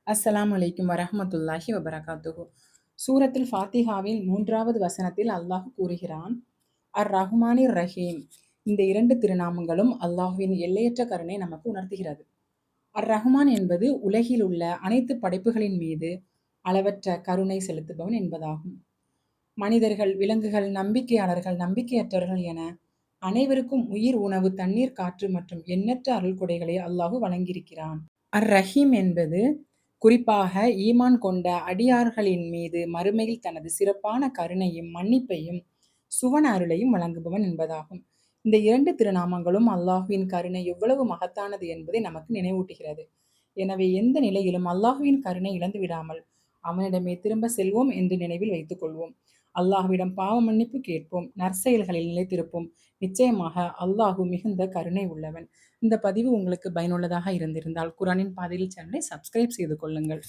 அஸ்ஸலாமு அலைக்கும் வரஹ்மத்துல்லாஹி வபரகாத்துஹு. சூரத்துல் ஃபாத்திஹாவின் 3வது வசனத்தில் அல்லாஹ் கூறுகிறான், அர் ரஹ்மானிர் ரஹீம். இந்த 2 திருநாமங்களும் அல்லாஹ்வின் எல்லையற்ற கருணை நமக்கு உணர்த்துகிறது. அர் ரஹ்மான் என்பது உலகில் உள்ள அனைத்து படைப்புகளின் மீது அளவற்ற கருணை செலுத்துபவன் என்பதாகும். மனிதர்கள், விலங்குகள், நம்பிக்கையாளர்கள், நம்பிக்கையற்றவர்கள் என அனைவருக்கும் உயிர், உணவு, தண்ணீர், காற்று மற்றும் எண்ணற்ற அருள் கொடைகளை அல்லாஹ் வழங்கியிருக்கிறான். அர் ரஹீம் என்பது குறிப்பாக ஈமான் கொண்ட அடியார்களின் மீது மறுமையில் தனது சிறப்பான கருணையும் மன்னிப்பையும் சுவன அருளையும் வழங்குபவன் என்பதாகும். இந்த 2 திருநாமங்களும் அல்லாஹுவின் கருணை எவ்வளவு மகத்தானது என்பதை நமக்கு நினைவூட்டுகிறது. எனவே எந்த நிலையிலும் அல்லாஹுவின் கருணை இழந்து விடாமல் அவனிடமே திரும்ப செல்வோம் என்று நினைவில் வைத்துக் கொள்வோம். அல்லாஹுவிடம் பாவ மன்னிப்பு கேட்போம், நற்செயல்களில் நிலைத்திருப்போம். நிச்சயமாக அல்லாஹு மிகுந்த கருணை உள்ளவன். இந்த பதிவு உங்களுக்கு பயனுள்ளதாக இருந்திருந்தால் குர்ஆனின் பாதையில் சேனலை சப்ஸ்கிரைப் செய்து கொள்ளுங்கள்.